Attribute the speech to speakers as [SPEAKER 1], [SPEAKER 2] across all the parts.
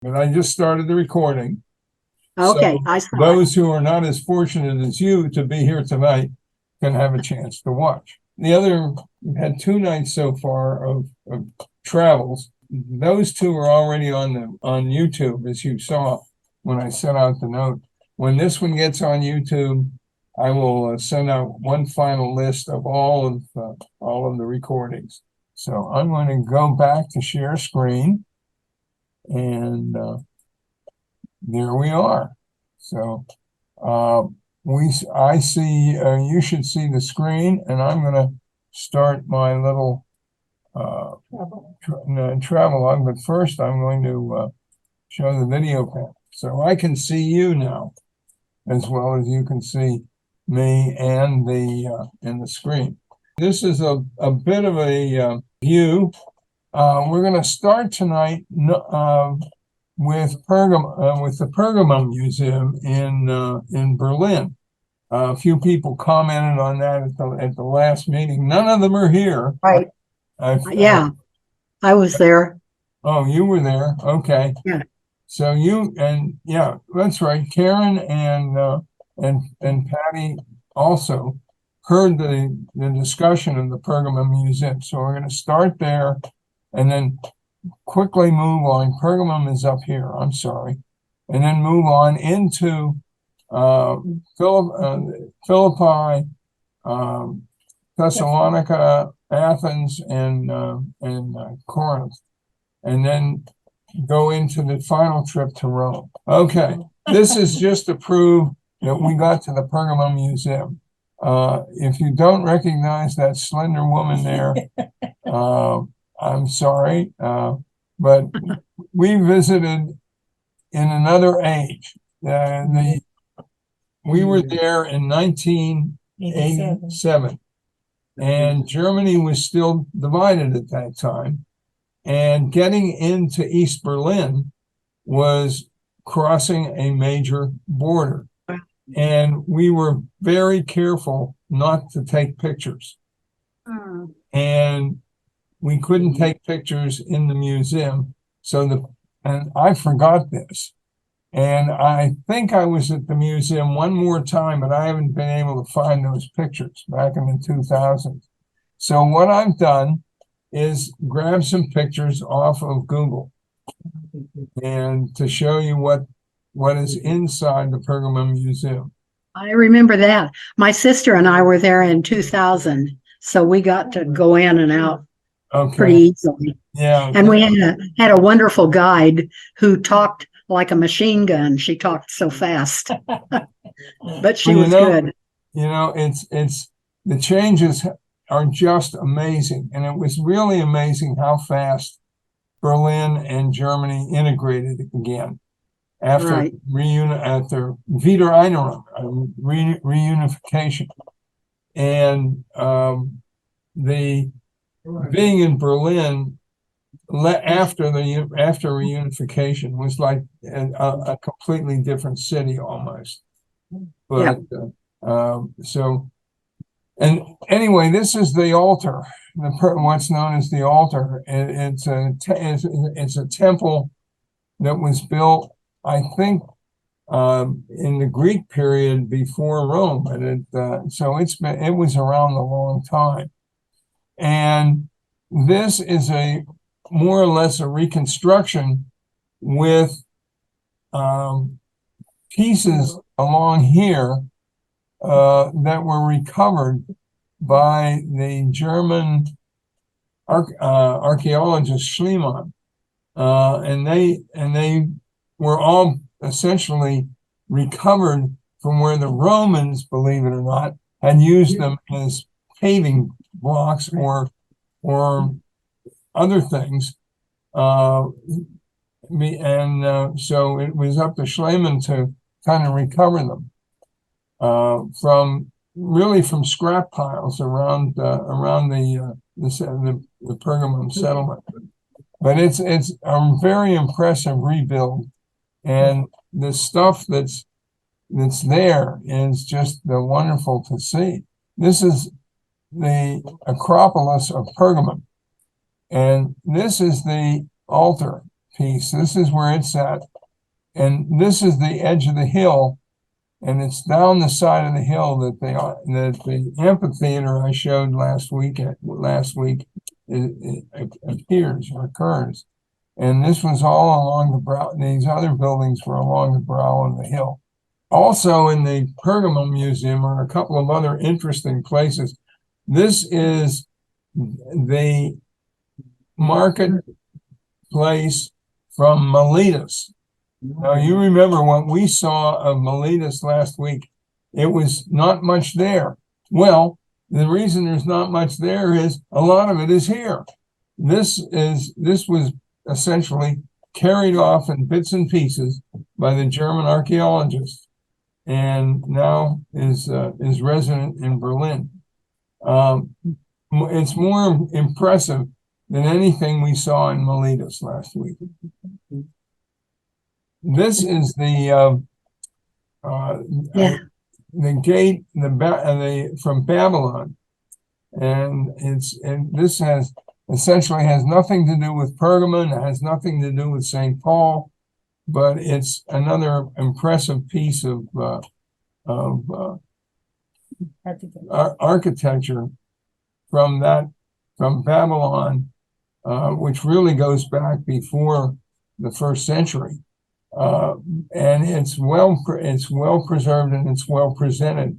[SPEAKER 1] But I just started the recording.
[SPEAKER 2] Okay,
[SPEAKER 1] So
[SPEAKER 2] I saw it.
[SPEAKER 1] those who are not as fortunate as you to be here tonight can have a chance to watch. We've had 2 nights so far of travels. Those 2 are already on YouTube, as you saw when I sent out the note. When this one gets on YouTube, I will send out one final list of all of the recordings. So I'm going to go back to share screen, and there we are. So I see, you should see the screen, and I'm going to start my little travel log. But first, I'm going to show the video panel. So I can see you now, as well as you can see me and the screen. This is a bit of a view. We're going to start tonight with the Pergamum Museum in Berlin. A few people commented on that at the last meeting. None of them are here.
[SPEAKER 2] Right. Yeah, I was there.
[SPEAKER 1] Oh, you were there. Okay.
[SPEAKER 2] Yeah.
[SPEAKER 1] So yeah, that's right. Karen and Patty also heard the discussion of the Pergamum Museum. So we're going to start there and then quickly move on. Pergamum is up here, I'm sorry. And then move on into Philippi, Thessalonica, Athens, and Corinth. And then go into the final trip to Rome. Okay, this is just to prove that we got to the Pergamum Museum. If you don't recognize that slender woman there, I'm sorry, but we visited in another age. We were there in 1987, and Germany was still divided at that time. And getting into East Berlin was crossing a major border. And we were very careful not to take pictures. And we couldn't take pictures in the museum. And I forgot this. And I think I was at the museum one more time, but I haven't been able to find those pictures back in the 2000s. So what I've done is grab some pictures off of Google and to show you what is inside the Pergamum Museum.
[SPEAKER 2] I remember that. My sister and I were there in 2000, so we got to go in and out pretty easily.
[SPEAKER 1] Yeah.
[SPEAKER 2] And we had a wonderful guide who talked like a machine gun. She talked so fast, but she was good.
[SPEAKER 1] It's the changes are just amazing. And it was really amazing how fast Berlin and Germany integrated again after Wiedereinung, reunification. And the being in Berlin after reunification was like a completely different city almost. But and anyway, this is the altar, what's known as the altar. It's a temple that was built, I think, in the Greek period before Rome, and it was around a long time. And this is more or less a reconstruction with pieces along here that were recovered by the German archaeologist Schliemann, and they were all essentially recovered from where the Romans, believe it or not, had used them as paving blocks or other things. So it was up to Schliemann to kind of recover them from scrap piles around the Pergamum settlement. But it's a very impressive rebuild, and the stuff that's there is just wonderful to see. This is the Acropolis of Pergamum, and this is the altar piece. This is where it's at. And this is the edge of the hill. And it's down the side of the hill that the amphitheater I showed last week appears or occurs. And this was all along the brow. These other buildings were along the brow of the hill. Also in the Pergamum Museum are a couple of other interesting places. This is the marketplace from Miletus. Now, you remember what we saw of Miletus last week. It was not much there. Well, the reason there's not much there is a lot of it is here. This was essentially carried off in bits and pieces by the German archaeologists, and now is resident in Berlin. It's more impressive than anything we saw in Miletus last week. This is the gate from Babylon, and this essentially has nothing to do with Pergamon. It has nothing to do with St. Paul, but it's another impressive piece of architecture from Babylon, which really goes back before the first century. And it's well preserved and it's well presented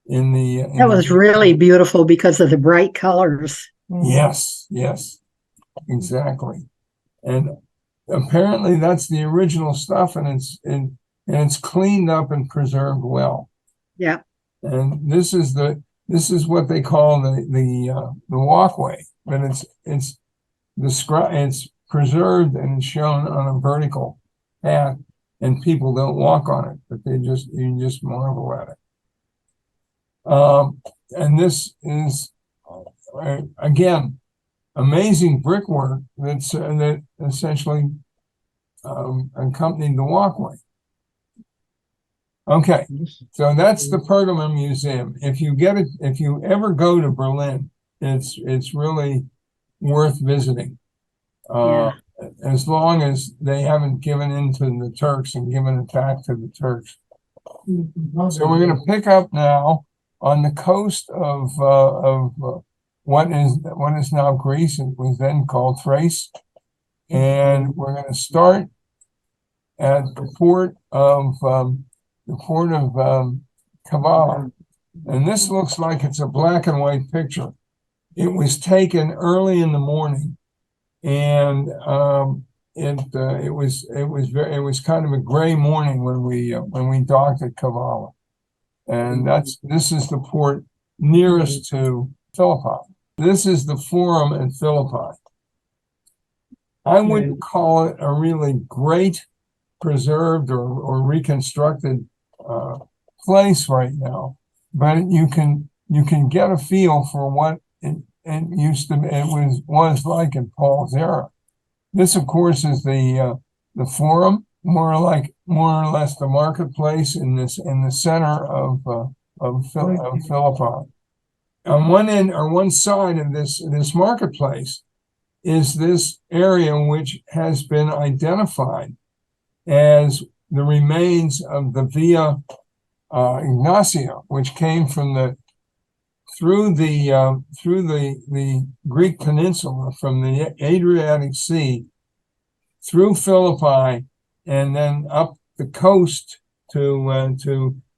[SPEAKER 2] that was really beautiful because of the bright colors.
[SPEAKER 1] Yes, exactly. And apparently that's the original stuff, and it's cleaned up and preserved well.
[SPEAKER 2] Yeah.
[SPEAKER 1] And this is what they call the walkway, but it's preserved and it's shown on a vertical path, and people don't walk on it, but you just marvel at it. And this is again amazing brickwork that essentially accompanied the walkway. Okay, so that's the Pergamum Museum. If you ever go to Berlin, it's really worth visiting. As long as they haven't given in to the Turks and given it back to the Turks. So we're going to pick up now on the coast of what is now Greece. It was then called Thrace, and we're going to start at the port of Kavala. And this looks like it's a black and white picture. It was taken early in the morning. And it was kind of a gray morning when we docked at Kavala, and this is the port nearest to Philippi. This is the Forum in Philippi. I wouldn't call it a really great preserved or reconstructed place right now, but you can get a feel for what it was like in Paul's era. This, of course, is the Forum, more or less the marketplace in the center of Philippi. On one end or one side of this marketplace is this area which has been identified as the remains of the Via Ignatia, which came from through the Greek peninsula, from the Adriatic Sea, through Philippi, and then up the coast to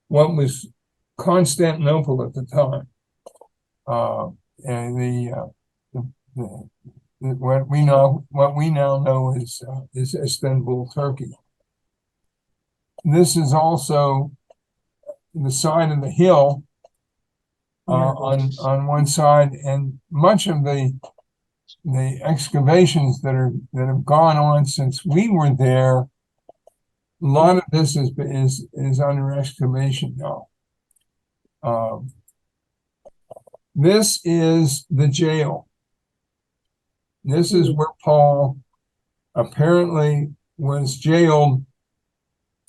[SPEAKER 1] what was Constantinople at the time, and what we now know is Istanbul, Turkey. This is also the side of the hill. On one side, and much of the excavations that have gone on since we were there, a lot of this is under excavation now. This is the jail. This is where Paul apparently was jailed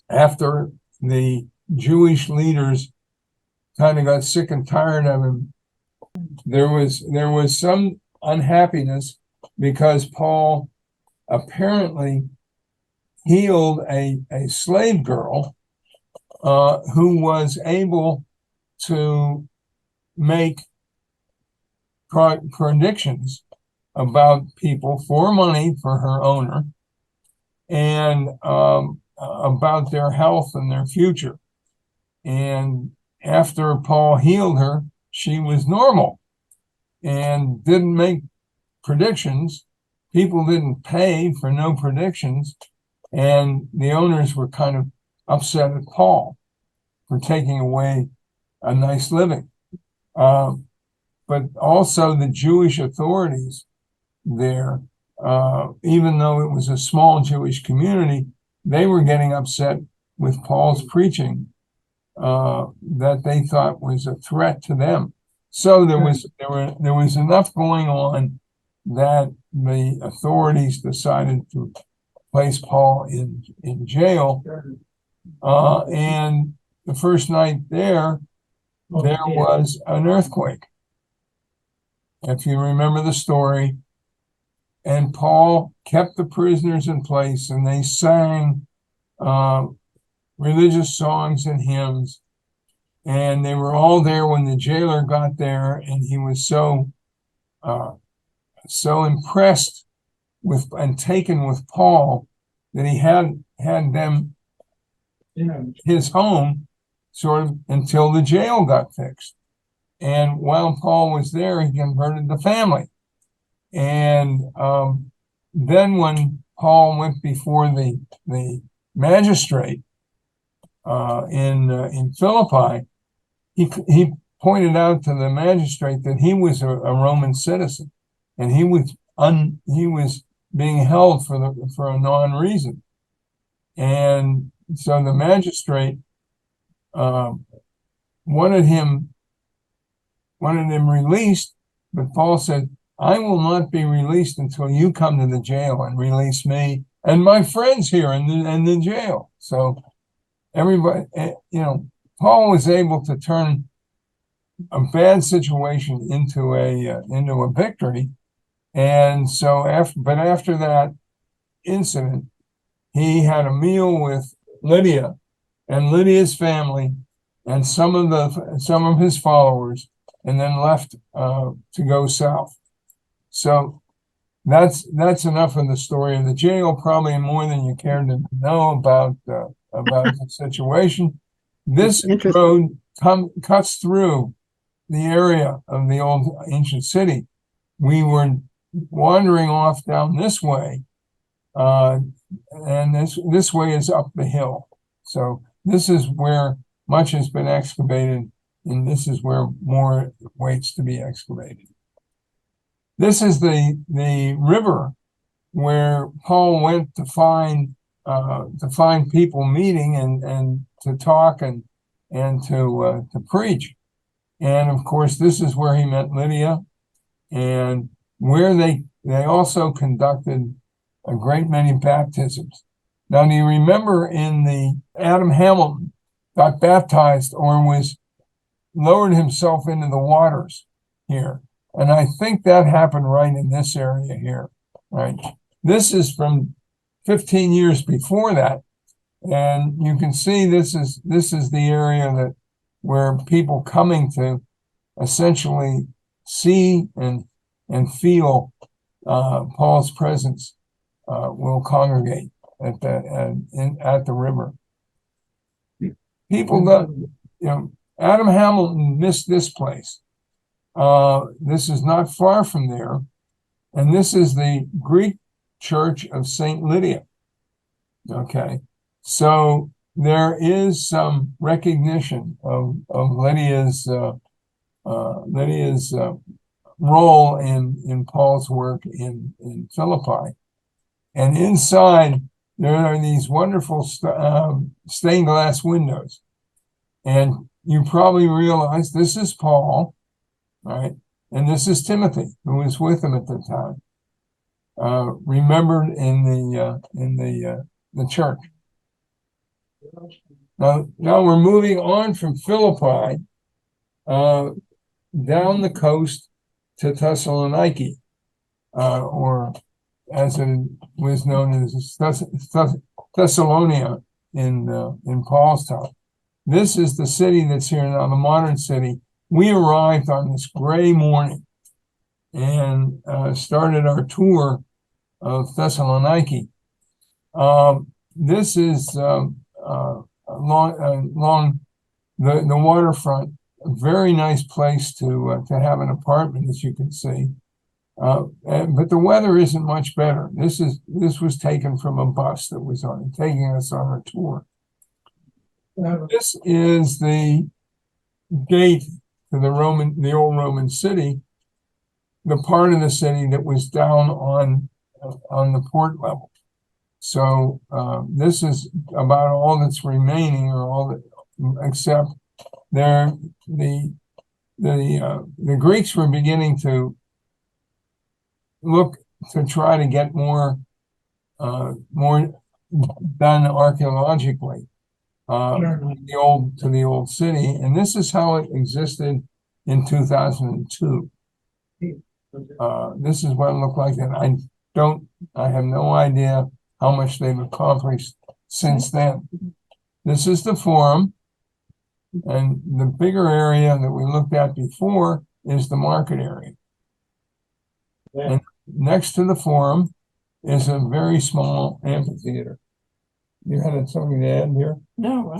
[SPEAKER 1] after the Jewish leaders kind of got sick and tired of him. There was some unhappiness because Paul apparently healed a slave girl who was able to make predictions about people for money for her owner, and about their health and their future. And after Paul healed her, she was normal and didn't make predictions. People didn't pay for no predictions. And the owners were kind of upset at Paul for taking away a nice living. But also the Jewish authorities there, even though it was a small Jewish community, they were getting upset with Paul's preaching that they thought was a threat to them. So there was enough going on that the authorities decided to place Paul in jail. And the first night there was an earthquake, if you remember the story. And Paul kept the prisoners in place, and they sang religious songs and hymns. And they were all there when the jailer got there, and he was so impressed with and taken with Paul that he had them in his home sort of until the jail got fixed. And while Paul was there, he converted the family. And then when Paul went before the magistrate in Philippi, he pointed out to the magistrate that he was a Roman citizen, and he was being held for a non-reason. And so the magistrate wanted him released, but Paul said, "I will not be released until you come to the jail and release me and my friends here in the jail." So everybody, Paul was able to turn a bad situation into a victory. And so after that incident, he had a meal with Lydia and Lydia's family and some of his followers, and then left to go south. So that's enough of the story of the jail, probably more than you care to know about the situation. This road cuts through the area of the old ancient city. We were wandering off down this way, and this way is up the hill. So this is where much has been excavated, and this is where more waits to be excavated. This is the river where Paul went to find people meeting and to talk and to preach. And of course, this is where he met Lydia, and where they also conducted a great many baptisms. Now, do you remember Adam Hamilton got baptized or lowered himself into the waters here? And I think that happened right in this area here, right? This is from 15 years before that. And you can see this is the area where people coming to essentially see and feel Paul's presence will congregate at the river. People Adam Hamilton missed this place. This is not far from there, and this is the Greek church of Saint Lydia. Okay, so there is some recognition of Lydia's role in Paul's work in Philippi. And inside there are these wonderful stained glass windows, and you probably realize this is Paul, right? And this is Timothy, who was with him at the time, remembered in the church. Now we're moving on from Philippi down the coast to Thessaloniki, or as it was known as Thessalonica in Paul's time. This is the city that's here now, the modern city. We arrived on this gray morning and started our tour of Thessaloniki. This is along the waterfront, a very nice place to have an apartment, as you can see. But the weather isn't much better. This was taken from a bus that was taking us on a tour. This is the gate to the old Roman city, the part of the city that was down on the port level. So this is about all that's remaining, or all that, except the Greeks were beginning to look to try to get more done archaeologically to the old city, and this is how it existed in 2002. This is what it looked like, and I have no idea how much they've accomplished since then. This is the Forum, and the bigger area that we looked at before is the market area. Yeah. And next to the Forum is a very small amphitheater. You had something to add here?
[SPEAKER 3] No, I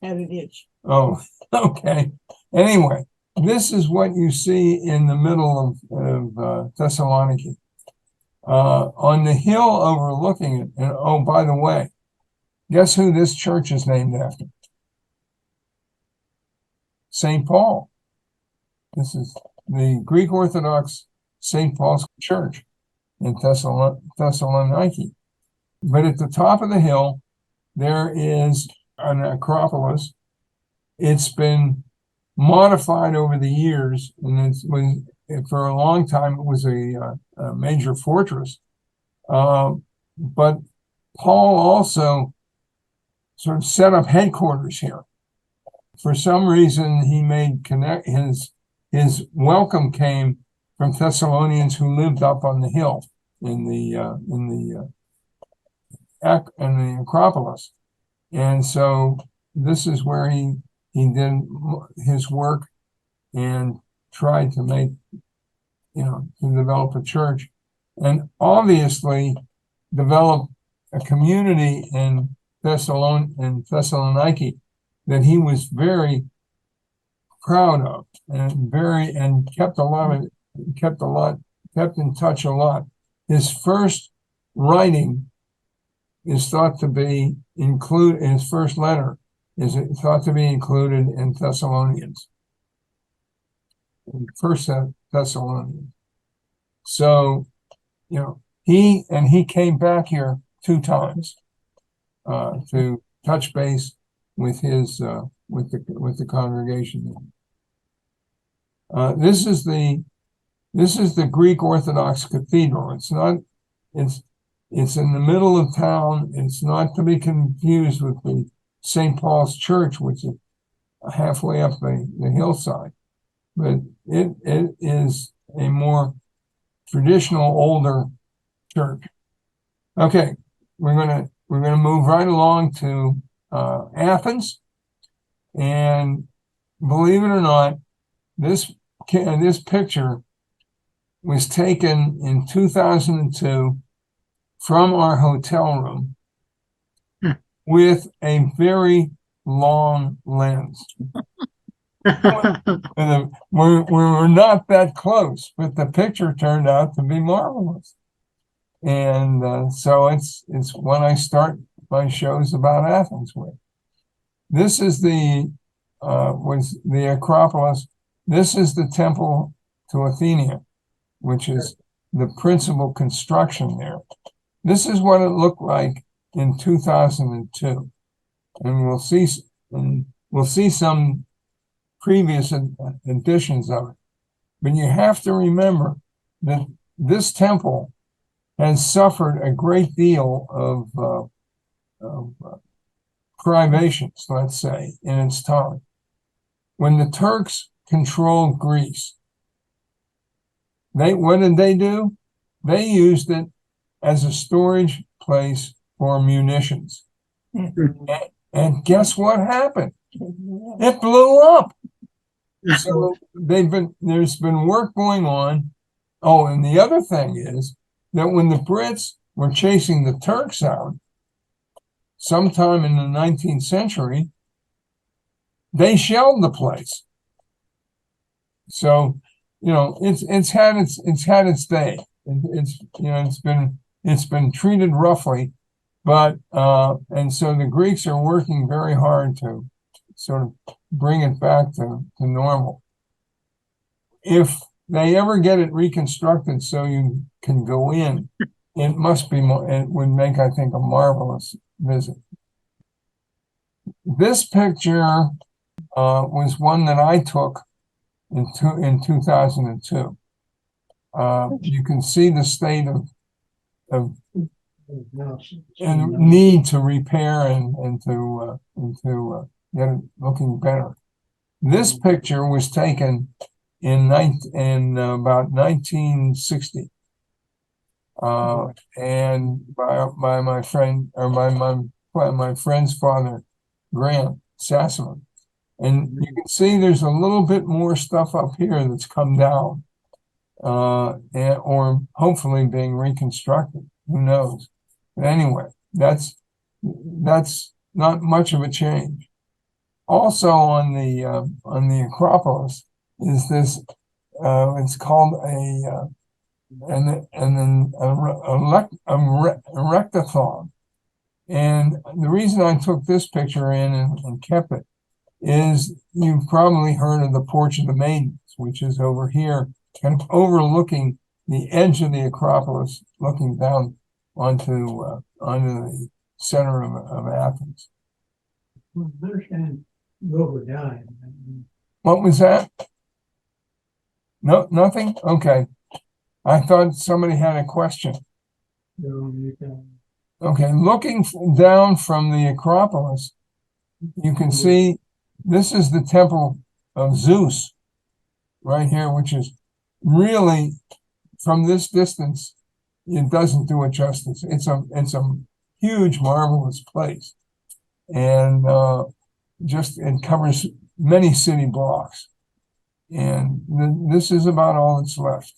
[SPEAKER 3] had an itch.
[SPEAKER 1] Oh, okay. Anyway, this is what you see in the middle of Thessaloniki. On the hill overlooking it, and oh, by the way, guess who this church is named after? St. Paul. This is the Greek Orthodox St. Paul's Church in Thessaloniki. But at the top of the hill, there is an Acropolis. It's been modified over the years, and for a long time it was a major fortress. But Paul also sort of set up headquarters here. For some reason, he made his welcome came from Thessalonians who lived up on the hill in the Acropolis, and so this is where he did his work and tried to to develop a church, and obviously develop a community in Thessaloniki that he was very proud of, and kept in touch a lot. His first writing is thought to be his first letter is thought to be included in Thessalonians, First Thessalonians. So, he came back here 2 times to touch base with his with the congregation. This is the Greek Orthodox Cathedral. It's in the middle of town. It's not to be confused with the St. Paul's Church, which is halfway up the hillside. But it is a more traditional, older church. Okay, we're gonna move right along to Athens, and believe it or not, this picture was taken in 2002 from our hotel room with a very long lens. We're not that close, but the picture turned out to be marvelous. And so it's when I start my shows about Athens with. This is the Acropolis. This is the temple to Athena, which is the principal construction there. This is what it looked like in 2002, and we'll see some previous editions of it. But you have to remember that this temple has suffered a great deal of privations, let's say, in its time. When the Turks controlled Greece, what did they do? They used it as a storage place for munitions.
[SPEAKER 3] Mhm.
[SPEAKER 1] And guess what happened? It blew up. So there's been work going on. Oh, and the other thing is that when the Brits were chasing the Turks out, sometime in the 19th century, they shelled the place. So, it's had its day. It's been treated roughly, but and so the Greeks are working very hard to sort of bring it back to normal. If they ever get it reconstructed so you can go in, it must be more, it would make, I think, a marvelous visit. This picture was one that I took in 2002. You can see the state of and need to repair and to get it looking better. This picture was taken in about 1960, and by my friend, or my friend's father, Grant Sassaman. And you can see there's a little bit more stuff up here that's come down, or hopefully being reconstructed. Who knows? But anyway, that's not much of a change. Also on the Acropolis is this. It's called a rectathon. And the reason I took this picture in and kept it is you've probably heard of the Porch of the Maidens, which is over here, kind of overlooking the edge of the Acropolis, looking down onto the center of Athens. What was that? No, nothing? Okay. I thought somebody had a question. Okay, looking down from the Acropolis, you can see this is the temple of Zeus right here, which is really, from this distance, it doesn't do it justice. It's a huge, marvelous place. And it covers many city blocks. And this is about all that's left.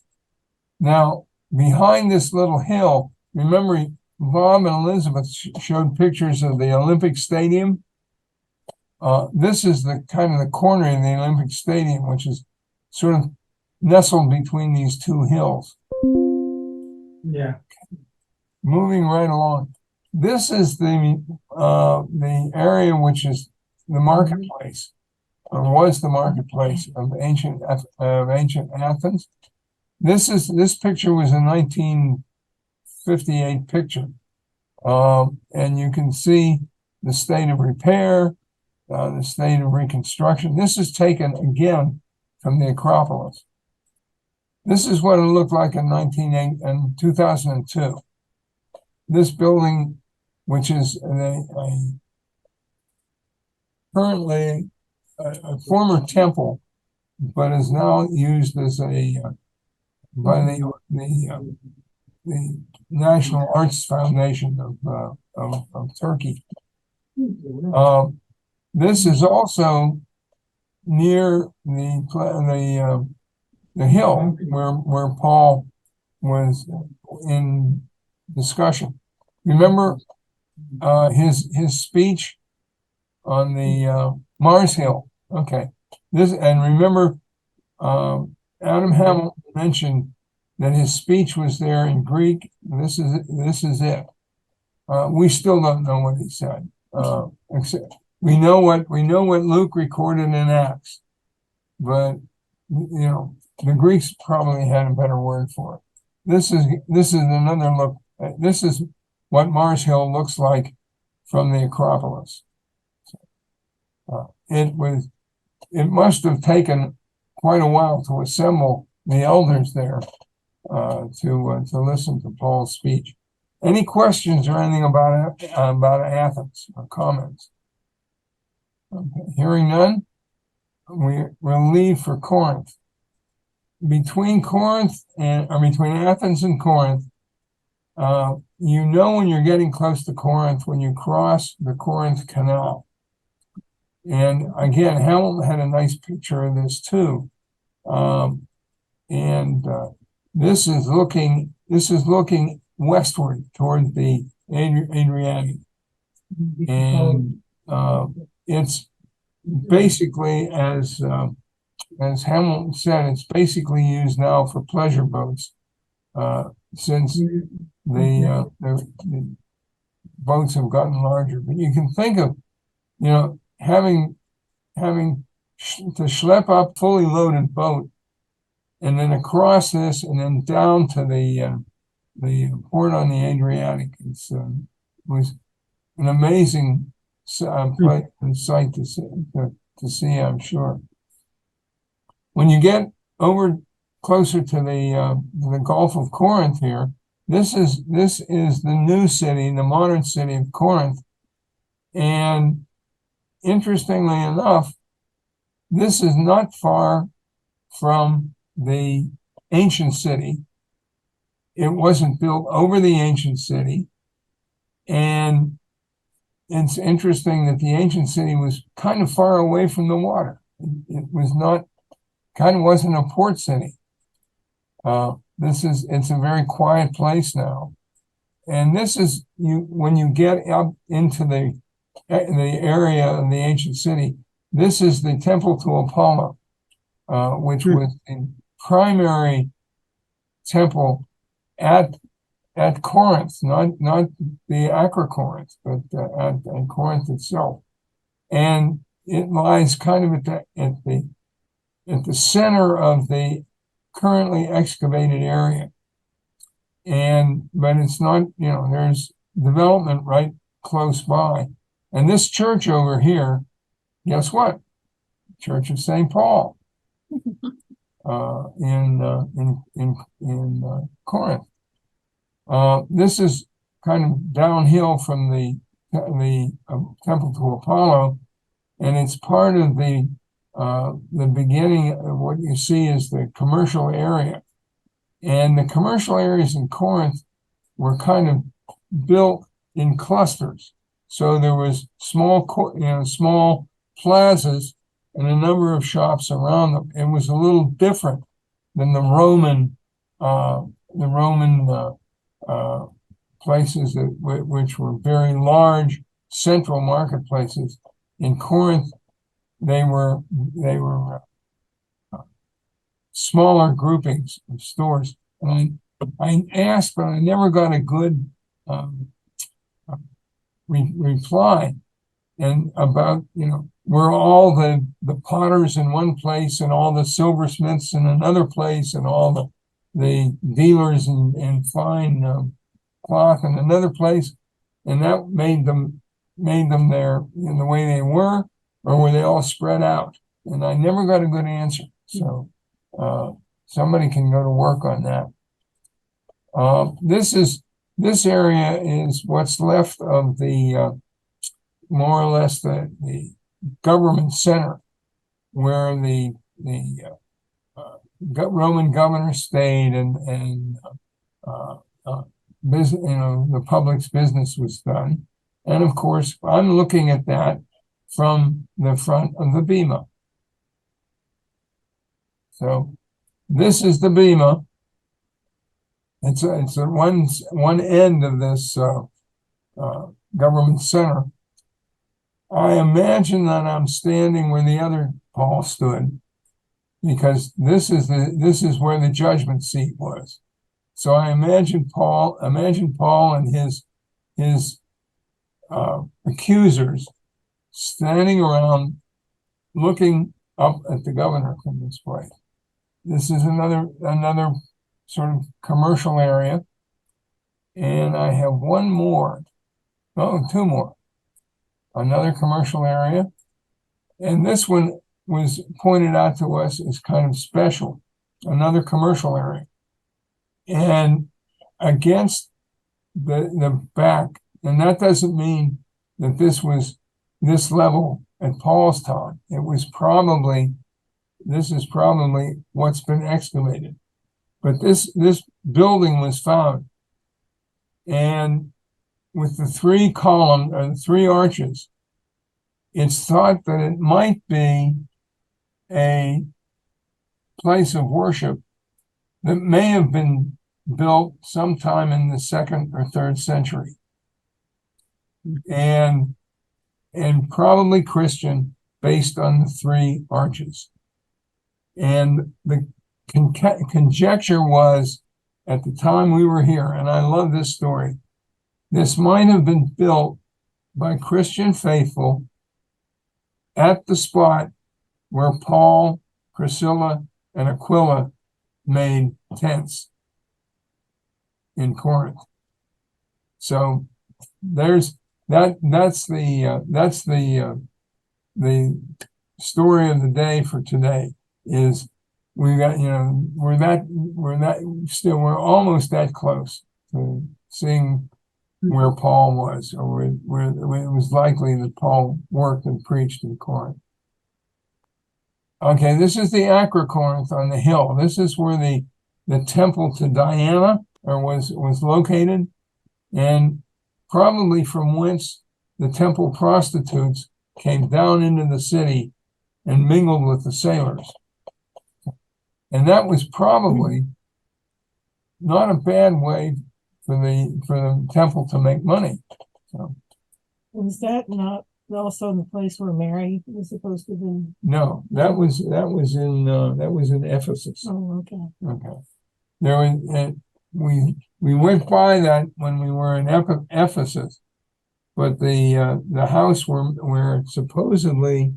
[SPEAKER 1] Now, behind this little hill, remember, Bob and Elizabeth showed pictures of the Olympic Stadium. This is the kind of the corner of the Olympic Stadium, which is sort of nestled between these two hills.
[SPEAKER 4] Yeah.
[SPEAKER 1] Moving right along. This is the area which is the marketplace, or was the marketplace of ancient Athens. This picture was a 1958 picture, and you can see the state of repair, the state of reconstruction. This is taken again from the Acropolis. This is what it looked like in 2002. This building, which is currently a former temple, but is now used as by the National Arts Foundation of Turkey. This is also near the hill where Paul was in discussion. Remember his speech on the Mars Hill. Okay, and remember Adam Hamilton mentioned that his speech was there in Greek. This is it. We still don't know what he said. Except we know what Luke recorded in Acts, but the Greeks probably had a better word for it. This is another look. This is what Mars Hill looks like from the Acropolis. It must have taken quite a while to assemble the elders there to listen to Paul's speech. Any questions or anything about Athens or comments? Okay. Hearing none, we'll leave for Corinth. Between Athens and Corinth, You know when you're getting close to Corinth when you cross the Corinth Canal. And again, Hamilton had a nice picture of this too. This is looking westward toward the Adriatic. And it's basically, as Hamilton said, it's basically used now for pleasure boats, since the boats have gotten larger. But you can think of, having to schlep up fully loaded boat, and then across this, and then down to the port on the Adriatic. It's was an amazing place and sight to see, I'm sure. When you get over closer to the Gulf of Corinth here, this is the new city, the modern city of Corinth. And interestingly enough, this is not far from the ancient city. It wasn't built over the ancient city. And it's interesting that the ancient city was kind of far away from the water. It was not, kind of wasn't a port city. It's a very quiet place now. And this is, when you get up into the area of the ancient city, this is the temple to Apollo, which was the primary temple at Corinth, not the Acrocorinth, but at Corinth itself. And it lies kind of at the center of the currently excavated area. But it's not, there's development right close by. And this church over here, guess what? Church of St. Paul in Corinth. This is kind of downhill from the temple to Apollo, and it's part of the beginning of what you see is the commercial area. And the commercial areas in Corinth were kind of built in clusters. So there was small plazas and a number of shops around them. It was a little different than the Roman places which were very large central marketplaces. In Corinth, they were smaller groupings of stores. And I asked, but I never got a good reply. And about, were all the potters in one place and all the silversmiths in another place and all the dealers in fine cloth in another place, and that made them there in the way they were, or were they all spread out? And I never got a good answer. So somebody can go to work on that. This area is what's left of the more or less the government center, where the Roman governor stayed and business, the public's business was done. And of course, I'm looking at that from the front of the bema. So this is the bema. It's at one end of this government center. I imagine that I'm standing where the other Paul stood, because this is where the judgment seat was. So I imagine Paul and his accusers standing around looking up at the governor from this place. This is another sort of commercial area. And I have two more. Another commercial area. And this one was pointed out to us as kind of special, another commercial area. And against the back, and that doesn't mean that this was this level at Paul's time. This is probably what's been excavated. But this building was found And with the three column or the three arches, it's thought that it might be a place of worship that may have been built sometime in the 2nd or 3rd century. And probably Christian, based on the three arches. And the conjecture was, at the time we were here, and I love this story, this might have been built by Christian faithful at the spot where Paul, Priscilla, and Aquila made tents in Corinth. So there's that's the story of the day for today. Is we got, we're almost that close to seeing where Paul was, or where it was likely that Paul worked and preached in Corinth. Okay, this is the Acrocorinth on the hill. This is where the temple to Diana was located, and probably from whence the temple prostitutes came down into the city and mingled with the sailors. And that was probably not a bad way for the temple to make money. So,
[SPEAKER 3] Was that not also the place where Mary was supposed to be?
[SPEAKER 1] no, that was in Ephesus.
[SPEAKER 3] Oh, okay.
[SPEAKER 1] Okay, there was we went by that when we were in Ephesus, but the house where supposedly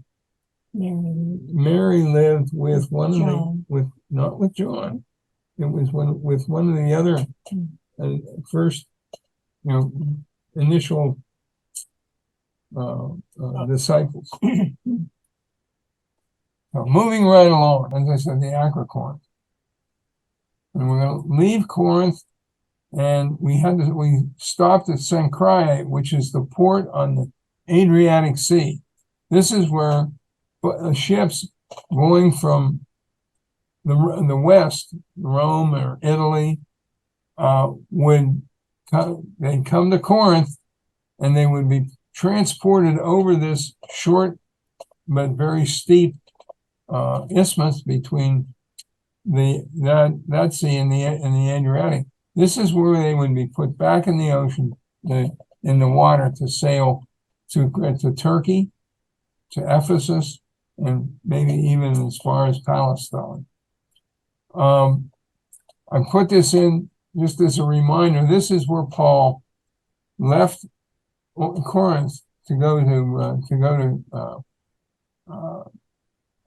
[SPEAKER 1] Mary lived with one
[SPEAKER 3] John.
[SPEAKER 1] not with John. It was with one of the other first, initial disciples. So moving right along, as I said, the Acrocorinth. And we're going to leave Corinth, and we stopped at Cenchreae, which is the port on the Adriatic Sea. This is where ships going from the west, Rome or Italy, they'd come to Corinth, and they would be transported over this short but very steep isthmus between that sea and the Adriatic. This is where they would be put back in the ocean, in the water, to sail to Turkey, to Ephesus, and maybe even as far as Palestine. I put this in just as a reminder. This is where Paul left Corinth to go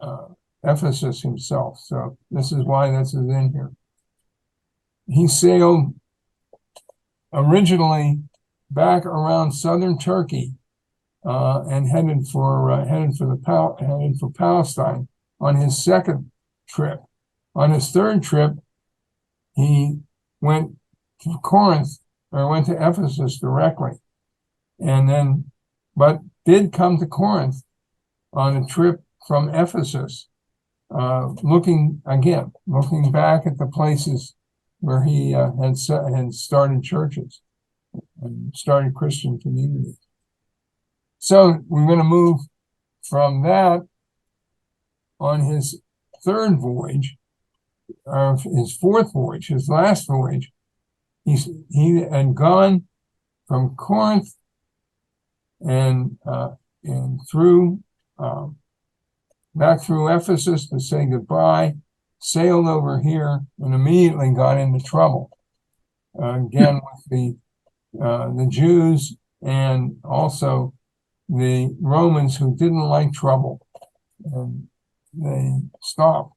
[SPEAKER 1] to Ephesus himself. So this is why this is in here. He sailed originally back around southern Turkey and headed for Palestine on his second trip. On his third trip, he went to Corinth, or went to Ephesus directly, but did come to Corinth on a trip from Ephesus, looking back at the places where he had started churches and started Christian communities. So we're going to move from that on his third voyage, or his fourth voyage, his last voyage. He had gone from Corinth and through back through Ephesus to say goodbye, sailed over here, and immediately got into trouble again with the Jews and also the Romans, who didn't like trouble, and they stopped.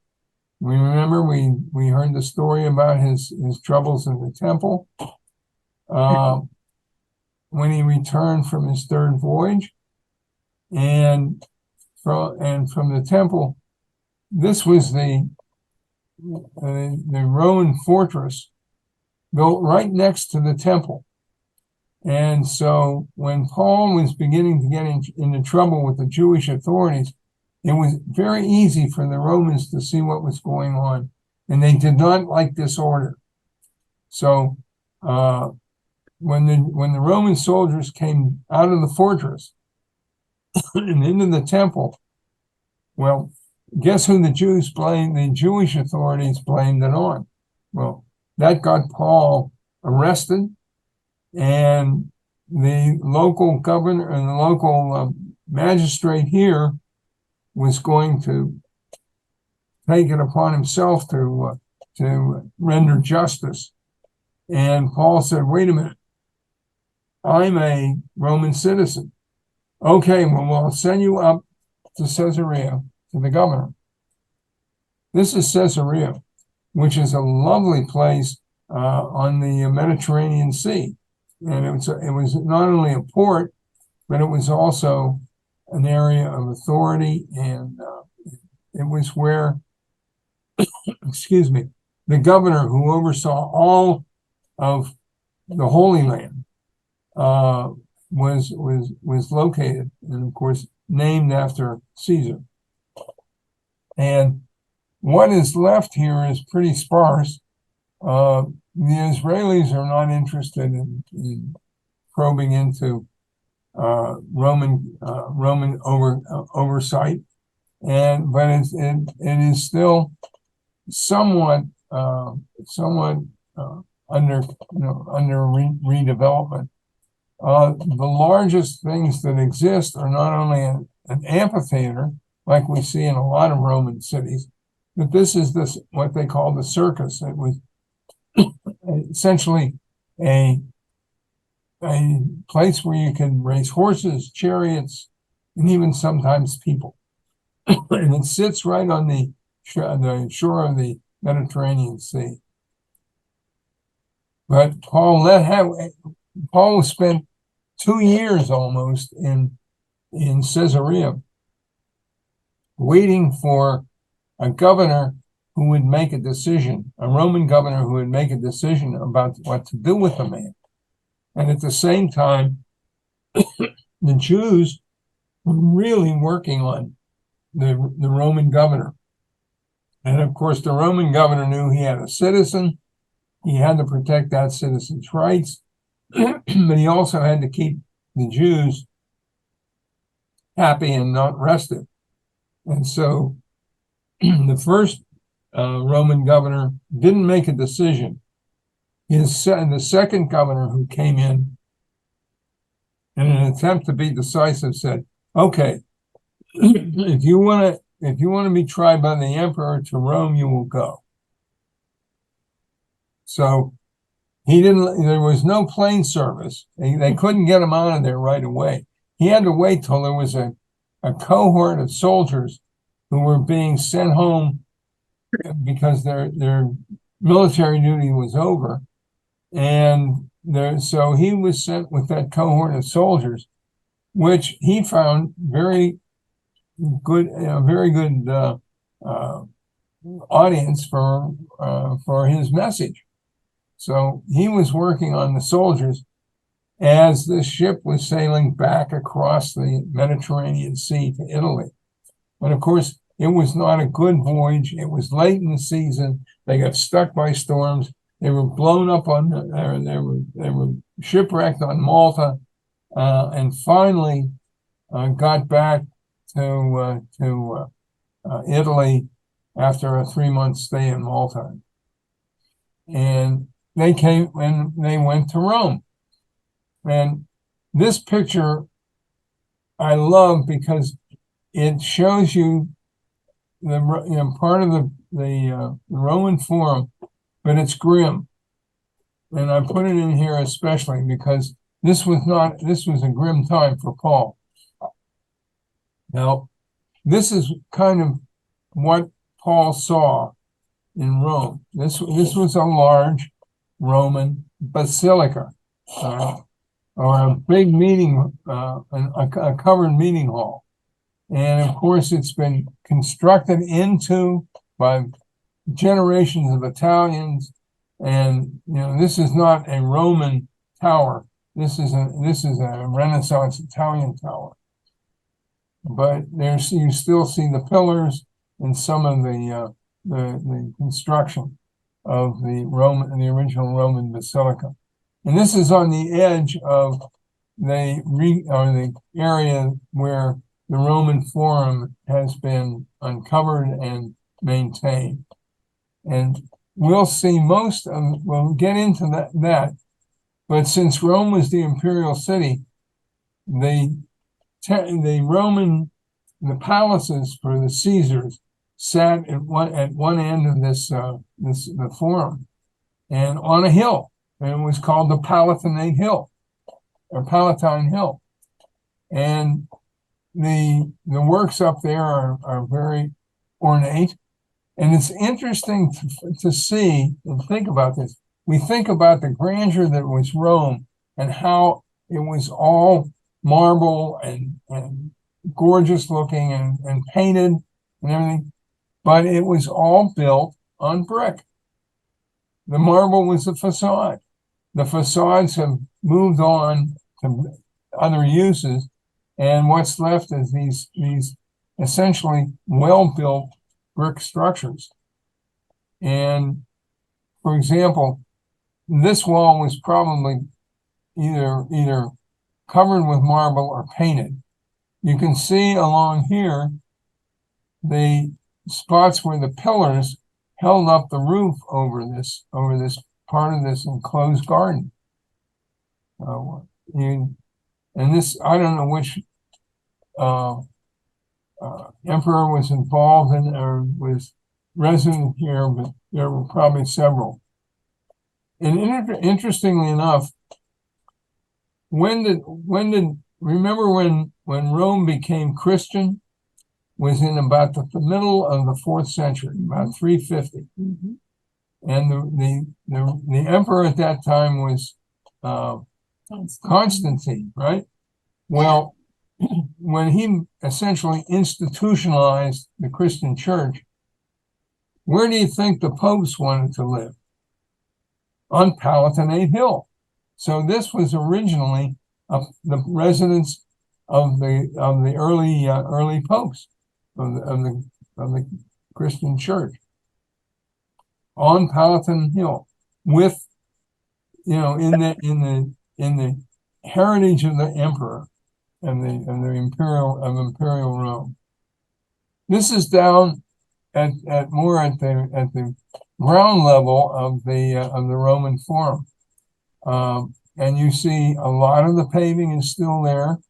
[SPEAKER 1] We remember we heard the story about his troubles in the temple when he returned from his third voyage, and from the temple. This was the Roman fortress built right next to the temple. And so when Paul was beginning to get into trouble with the Jewish authorities, it was very easy for the Romans to see what was going on, and they did not like disorder. So when the Roman soldiers came out of the fortress and into the temple, well, guess who the Jews blamed? The Jewish authorities blamed it on. Well, that got Paul arrested, and the local governor and the local magistrate here was going to take it upon himself to render justice. And Paul said, "Wait a minute, I'm a Roman citizen. Okay, well, we'll send you up to Caesarea, to the governor." This is Caesarea, which is a lovely place on the Mediterranean Sea. And it was not only a port, but it was also an area of authority, and it was where, excuse me, the governor who oversaw all of the Holy Land was located, and of course named after Caesar. And what is left here is pretty sparse. The Israelis are not interested in probing into Roman oversight, but it is still somewhat under redevelopment. The largest things that exist are not only an amphitheater, like we see in a lot of Roman cities, but this is what they call the circus. It was essentially a place where you can race horses, chariots, and even sometimes people. And it sits right on the shore of the Mediterranean Sea. But Paul spent 2 years almost in Caesarea, waiting for a governor who would make a decision, a Roman governor who would make a decision about what to do with the man. And at the same time, the Jews were really working on the Roman governor. And of course, the Roman governor knew he had a citizen. He had to protect that citizen's rights, but he also had to keep the Jews happy and not restive. And so the first Roman governor didn't make a decision. The second governor who came in an attempt to be decisive said, "Okay, if you want to be tried by the emperor to Rome, you will go." So there was no plane service. They couldn't get him out of there right away. He had to wait till there was a cohort of soldiers who were being sent home because their military duty was over. And so he was sent with that cohort of soldiers, which he found very good audience for his message. So he was working on the soldiers as the ship was sailing back across the Mediterranean Sea to Italy. But of course, it was not a good voyage. It was late in the season. They got stuck by storms. They were blown up they were shipwrecked on Malta, and finally got back to Italy after a 3-month stay in Malta. And they went to Rome. And this picture I love because it shows you part of the Roman Forum, but it's grim. And I put it in here especially because this was a grim time for Paul. Now, this is kind of what Paul saw in Rome. This was a large Roman basilica, or a big meeting, a covered meeting hall. And of course, it's been constructed by generations of Italians. And this is not a Roman tower. This is a Renaissance Italian tower. But you still see the pillars and some of the construction of the original Roman basilica. And this is on the edge of the area where the Roman Forum has been uncovered and maintained. And we'll see we'll get into that. But since Rome was the imperial city, the palaces for the Caesars sat at one end of the forum, and on a hill, and it was called the Palatine Hill, and the works up there are very ornate, and it's interesting to see and think about this. We think about the grandeur that was Rome and how it was all marble and gorgeous looking and painted and everything, but it was all built on brick. The marble was the facade. The facades have moved on to other uses, and what's left is these essentially well-built brick structures. And for example, this wall was probably either covered with marble or painted. You can see along here the spots where the pillars held up the roof over this part of this enclosed garden. And this, I don't know which emperor was involved in or was resident here, but there were probably several. And interestingly enough, remember when Rome became Christian? Was in about the middle of the 4th century, about 350. And the emperor at that time was Constantine, right? Well, when he essentially institutionalized the Christian church, where do you think the popes wanted to live? On Palatine Hill. So this was originally the residence of the early popes of the Christian church on Palatine Hill, with in the heritage of the emperor and the Imperial Rome. This is down at the ground level of the Roman Forum, and you see a lot of the paving is still there.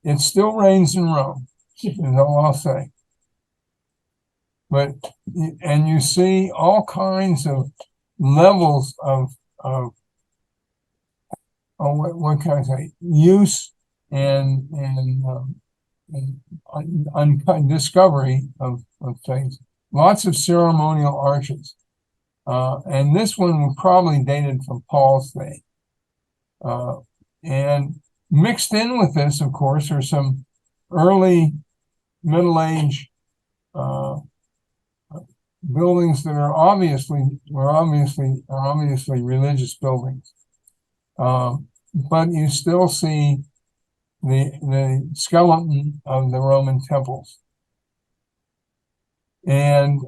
[SPEAKER 1] It still rains in Rome, is all I'll say. And you see all kinds of levels of what can I say, use and discovery of things. Lots of ceremonial arches. And this one was probably dated from Paul's day. And mixed in with this, of course, are some early Middle Age buildings that are obviously religious buildings. But you still see the skeleton of the Roman temples. And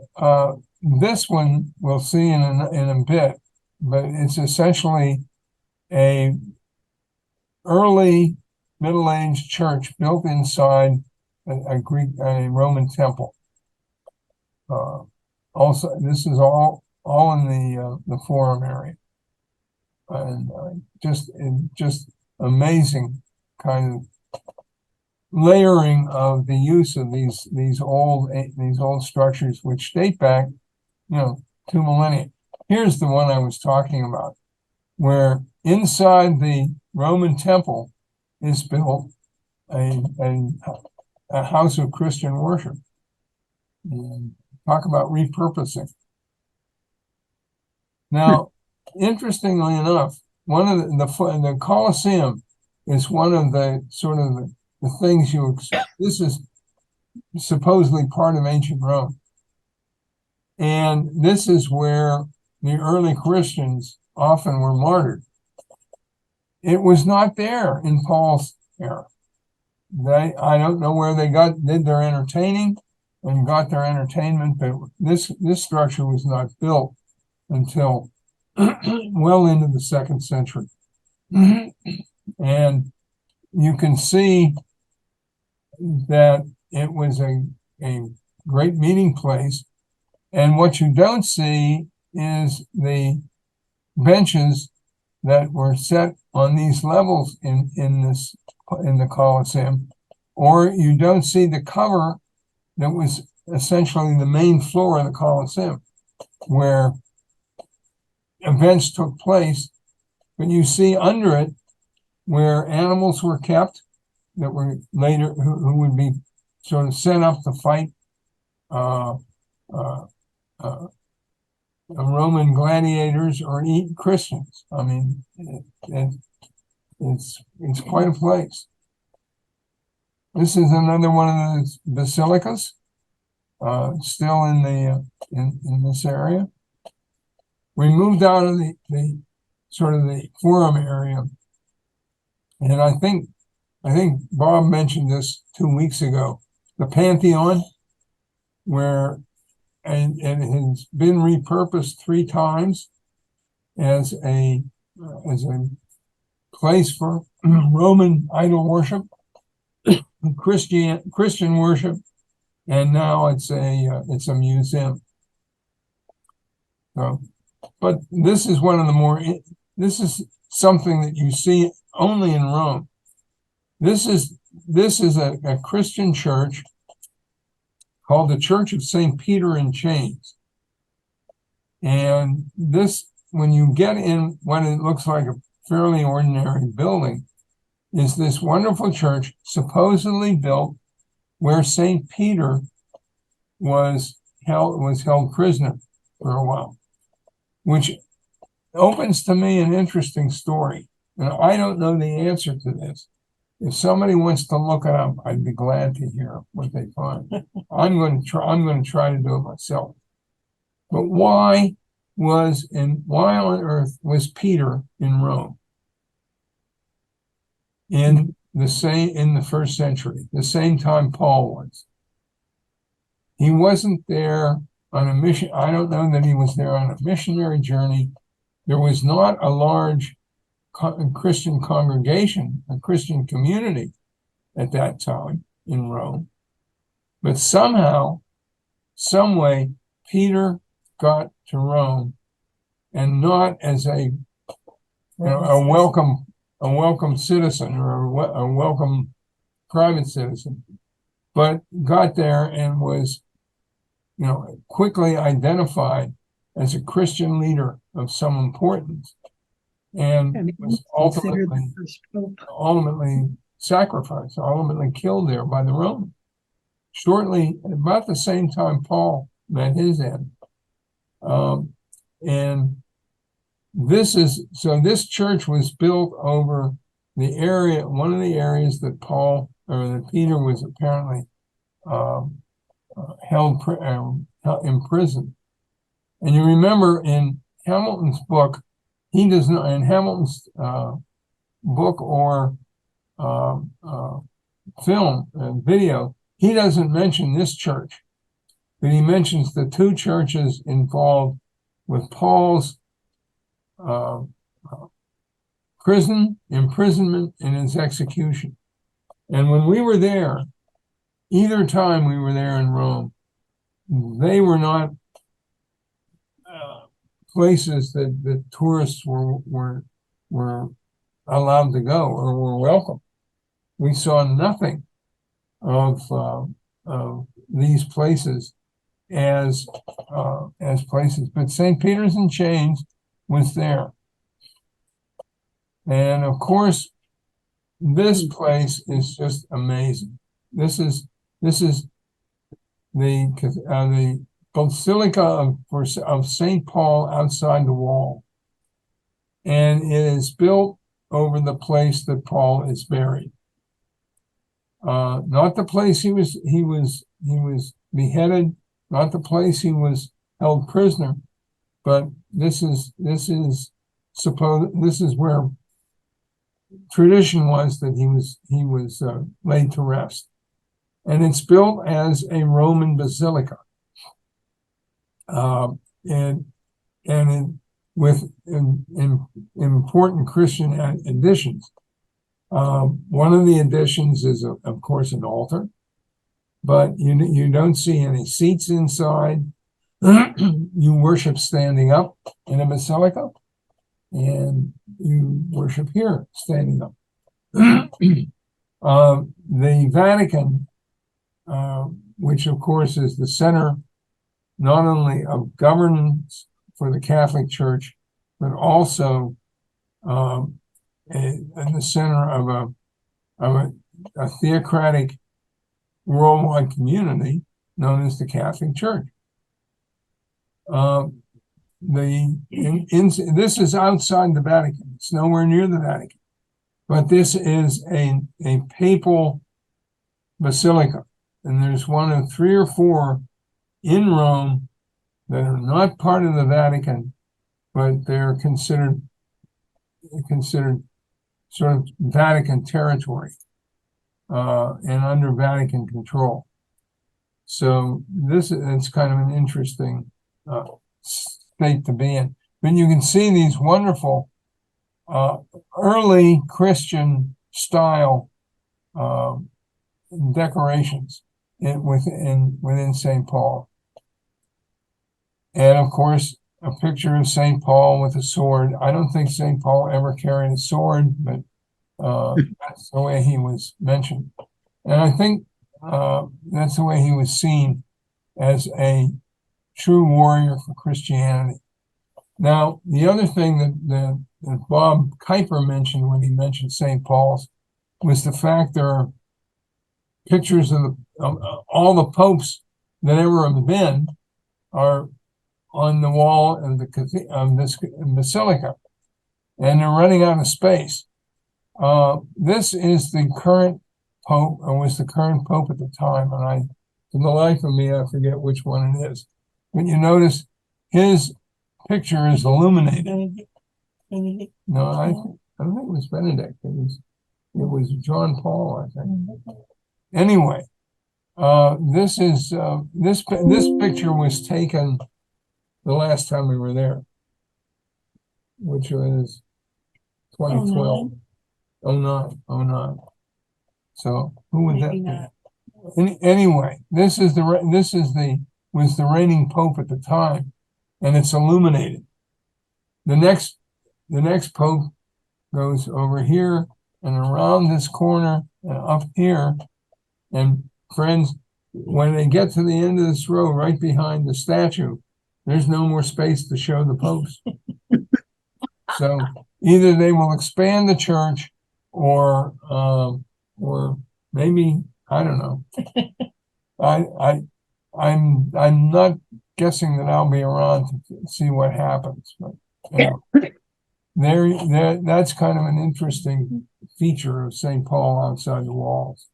[SPEAKER 1] this one we'll see in a bit, but it's essentially a early Middle Age church built inside a Roman temple. Also, this is all in the Forum area, and just amazing kind of layering of the use of these old structures, which date back 2 millennia. Here's the one I was talking about, where inside the Roman temple is built a house of Christian worship. And talk about repurposing. Now, interestingly enough, one of the Colosseum is one of the sort of the things this is supposedly part of ancient Rome. And this is where the early Christians often were martyred. It was not there in Paul's era. I don't know where they did their entertaining and got their entertainment, but this structure was not built until well into the 2nd century. And you can see that it was a great meeting place. And what you don't see is the benches that were set on these levels in the Colosseum, or you don't see the cover that was essentially the main floor of the Colosseum, where events took place. But you see under it where animals were kept that were later who would be sort of set up to fight Roman gladiators or eat Christians. I mean, it's quite a place. This is another one of those basilicas, still in the in this area. We moved out of the sort of the forum area, and I think Bob mentioned this 2 weeks ago. The Pantheon, where and it has been repurposed 3 times as a place for Roman idol worship, Christian worship, and now it's a museum. So, but this is one of the more. This is something that you see only in Rome. This is a Christian church called the Church of St. Peter in Chains. And this, when you get in what it looks like a fairly ordinary building, is this wonderful church supposedly built where St. Peter was held prisoner for a while, which opens to me an interesting story. And I don't know the answer to this. If somebody wants to look it up, I'd be glad to hear what they find. I'm going to try to do it myself. But why on earth was Peter in Rome in the 1st century, the same time Paul was? He wasn't there on a mission. I don't know that he was there on a missionary journey. There was not a large Christian congregation, a Christian community at that time in Rome. But somehow, some way, Peter got to Rome, and not as a welcome citizen or a welcome private citizen, but got there and was, quickly identified as a Christian leader of some importance, and was ultimately sacrificed, ultimately killed there by the Romans. Shortly, about the same time Paul met his end. And this church was built over the area, one of the areas that Peter was apparently imprisoned. And you remember in Hamilton's book, he does not, in Hamilton's book or film and video, he doesn't mention this church, but he mentions the 2 churches involved with Paul's imprisonment, and his execution. And when we were there, either time we were there in Rome, they were not places that tourists were allowed to go or were welcome. We saw nothing of these places as places, but St. Peter's in Chains was there. And of course, this place is just amazing. This is the Basilica of St. Paul outside the wall, and it is built over the place that Paul is buried. Not the place he was beheaded, not the place he was held prisoner, but this is where tradition was that he was laid to rest, and it's built as a Roman basilica, and with important Christian additions. One of the additions is, of course, an altar, but you don't see any seats inside. You worship standing up in a basilica, and you worship here standing up. The Vatican, which of course is the center not only of governance for the Catholic Church, but also in the center of a theocratic worldwide community known as the Catholic Church. This is outside the Vatican. It's nowhere near the Vatican, but this is a papal basilica, and there's one of 3 or 4 in Rome that are not part of the Vatican, but they're considered sort of Vatican territory and under Vatican control. So it's kind of an interesting state to be in. But you can see these wonderful early Christian style decorations within St. Paul. And of course, a picture of St. Paul with a sword. I don't think St. Paul ever carried a sword, but that's the way he was mentioned. And I think that's the way he was seen, as a true warrior for Christianity. Now, the other thing that Bob Kuiper mentioned when he mentioned St. Paul's was the fact there are pictures of all the popes that ever have been are on the wall of this basilica, and they're running out of space. This is the current pope, or was the current pope at the time, and for the life of me, I forget which one it is. But you notice his picture is illuminated. No, I don't think it was Benedict. It was John Paul, I think. Anyway, this picture was taken the last time we were there, which was 2012. 09. So who would that be? Anyway, this was the reigning pope at the time, and it's illuminated. The next pope goes over here and around this corner and up here. And friends, when they get to the end of this row, right behind the statue, there's no more space to show the popes. So either they will expand the church, or maybe, I don't know. I'm not guessing that I'll be around to see what happens, but that's kind of an interesting feature of St. Paul outside the walls.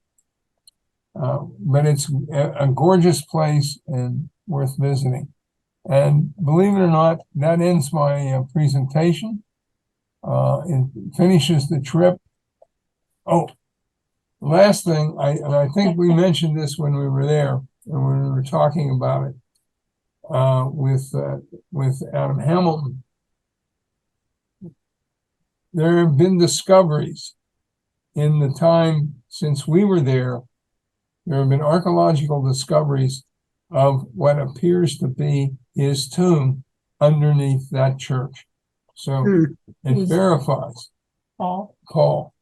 [SPEAKER 1] But it's a gorgeous place and worth visiting. And believe it or not, that ends my presentation. It finishes the trip. Oh, last thing, I think we mentioned this when we were there, and when we were talking about it with Adam Hamilton. There have been discoveries in the time since we were there. There have been archaeological discoveries of what appears to be his tomb underneath that church. So it verifies Paul.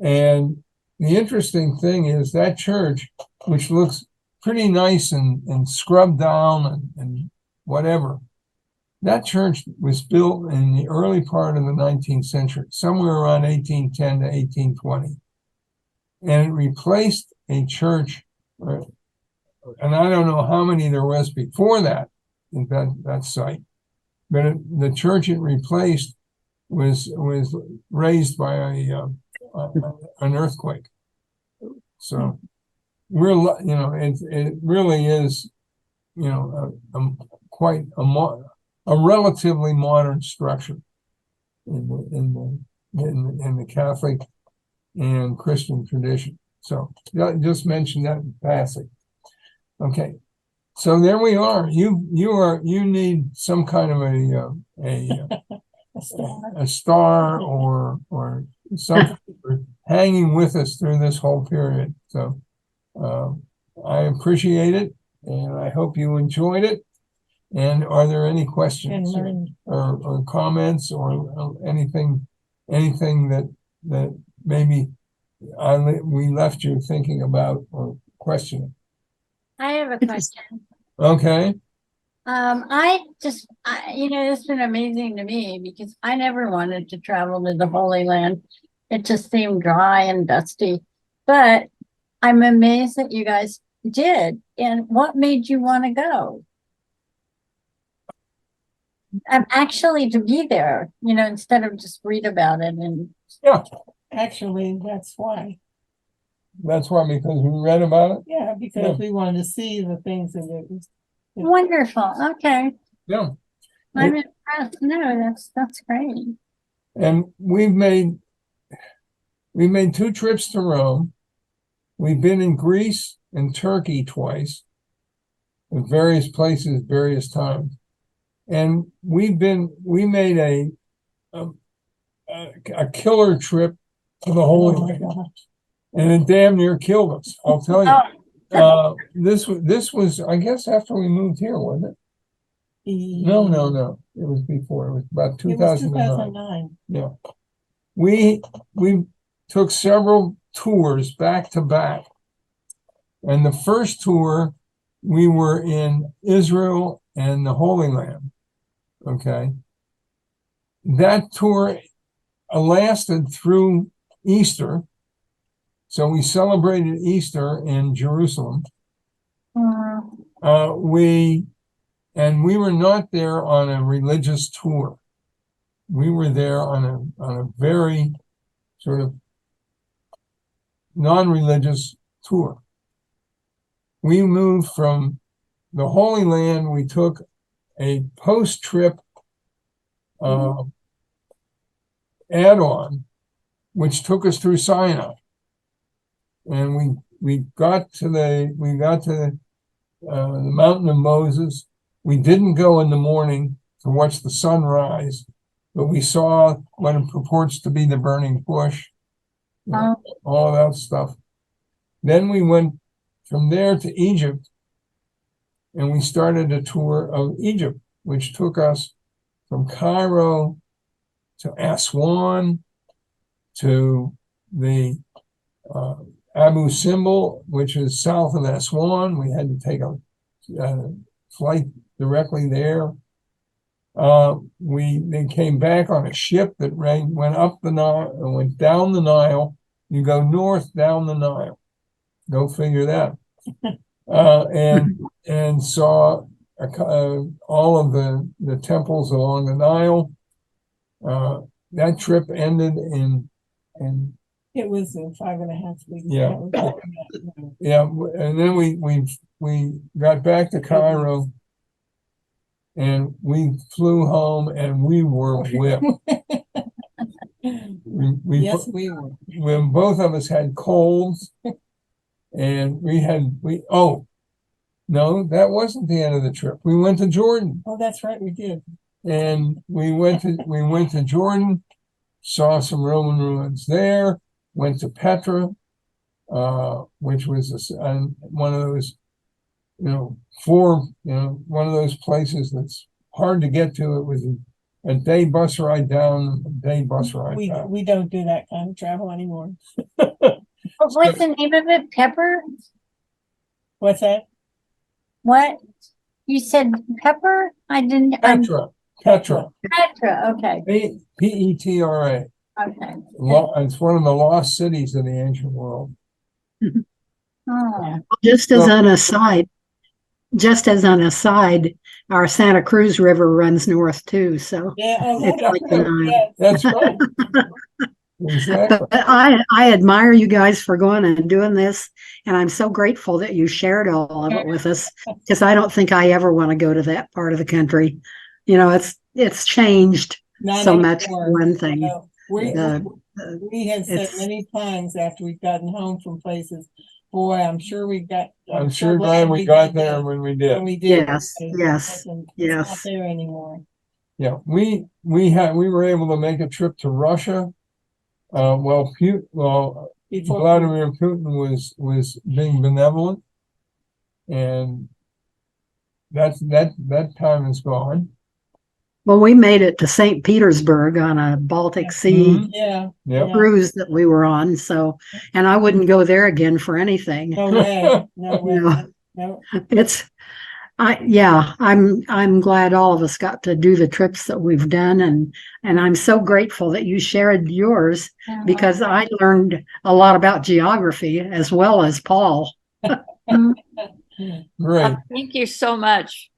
[SPEAKER 1] And the interesting thing is that church, which looks pretty nice and scrubbed down and whatever, that church was built in the early part of the 19th century, somewhere around 1810 to 1820. And it replaced a church, and I don't know how many there was before that in that site, but the church it replaced was raised by an earthquake. So it really is, quite a relatively modern structure in the Catholic and Christian tradition. So just mention that in passing. Okay. So there we are. You need some kind of a star or something for hanging with us through this whole period. So I appreciate it, and I hope you enjoyed it. And are there any questions or comments or anything that maybe we left you thinking about or questioning?
[SPEAKER 5] I have a question.
[SPEAKER 1] Okay.
[SPEAKER 5] It's been amazing to me because I never wanted to travel to the Holy Land. It just seemed dry and dusty. But I'm amazed that you guys did. And what made you want to go? Actually to be there, instead of just read about it and
[SPEAKER 1] Yeah.
[SPEAKER 3] Actually, that's why.
[SPEAKER 1] That's why, because we read about it.
[SPEAKER 3] Yeah, because we wanted to see the things that it was.
[SPEAKER 5] wonderful. Okay.
[SPEAKER 1] Yeah.
[SPEAKER 5] I'm impressed. No, that's great.
[SPEAKER 1] And we've made 2 trips to Rome. We've been in Greece and Turkey twice, in various places, various times. And we made a killer trip to the Holy Land, and it damn near killed us. I'll tell you. This was, I guess, after we moved here, wasn't it? No. It was before. It was about 2009. Yeah. We took several tours back to back. And the first tour, we were in Israel and the Holy Land. Okay. That tour lasted through Easter. So we celebrated Easter in Jerusalem. We were not there on a religious tour. We were there on a very sort of non-religious tour. We moved from the Holy Land. We took a post-trip add-on, which took us through Sinai, and we got to the Mountain of Moses. We didn't go in the morning to watch the sunrise, but we saw what it purports to be the burning bush, all of that stuff. Then we went from there to Egypt, and we started a tour of Egypt, which took us from Cairo to Aswan, to the Abu Simbel, which is south of Aswan. We had to take a flight directly there. They came back on a ship that went up the Nile, went down the Nile. You go north down the Nile. Go figure that. And saw all of the temples along the Nile. That trip ended in
[SPEAKER 3] It was in 5.5 weeks.
[SPEAKER 1] Yeah. Yeah, and then we got back to Cairo, and we flew home, and we were whipped.
[SPEAKER 3] Yes, we were.
[SPEAKER 1] When both of us had colds, and no, that wasn't the end of the trip. We went to Jordan.
[SPEAKER 3] Oh, that's right, we did.
[SPEAKER 1] And we went to Jordan, saw some Roman ruins there, went to Petra, which was one of those, one of those places that's hard to get to. It was a day bus ride down, a day bus ride back.
[SPEAKER 3] We don't do that kind of travel anymore.
[SPEAKER 5] What's the name of it? Pepper?
[SPEAKER 3] What's that?
[SPEAKER 5] What? You said Pepper? I didn't.
[SPEAKER 1] Petra.
[SPEAKER 5] Petra, okay.
[SPEAKER 1] Petra.
[SPEAKER 5] Okay.
[SPEAKER 1] It's one of the lost cities of the ancient world.
[SPEAKER 5] Oh.
[SPEAKER 2] Just as an aside, our Santa Cruz River runs north too. So
[SPEAKER 3] Yeah,
[SPEAKER 2] it's like the Nile.
[SPEAKER 1] That's right. Exactly.
[SPEAKER 2] But I admire you guys for going and doing this, and I'm so grateful that you shared all of it with us, because I don't think I ever want to go to that part of the country. It's changed so much for one thing.
[SPEAKER 3] We have said many times after we've gotten home from places, Boy, I'm sure we got.
[SPEAKER 1] I'm sure glad we got there when we did.
[SPEAKER 3] When we did.
[SPEAKER 2] Yes,
[SPEAKER 3] because
[SPEAKER 2] yes,
[SPEAKER 3] it's not
[SPEAKER 2] yes.
[SPEAKER 3] there anymore.
[SPEAKER 1] Yeah, we were able to make a trip to Russia.
[SPEAKER 3] Before
[SPEAKER 1] Vladimir Putin was being benevolent, and that time is gone.
[SPEAKER 2] Well, we made it to St. Petersburg on a Baltic Sea
[SPEAKER 1] Mhm.
[SPEAKER 3] Yeah.
[SPEAKER 1] Yep.
[SPEAKER 3] yeah.
[SPEAKER 2] cruise that we were on. So, and I wouldn't go there again for anything.
[SPEAKER 3] No way. No way.
[SPEAKER 2] No.
[SPEAKER 3] No.
[SPEAKER 2] It's, I'm glad all of us got to do the trips that we've done, and I'm so grateful that you shared yours because I learned a lot about geography as well as Paul.
[SPEAKER 1] Great.
[SPEAKER 6] Thank you so much.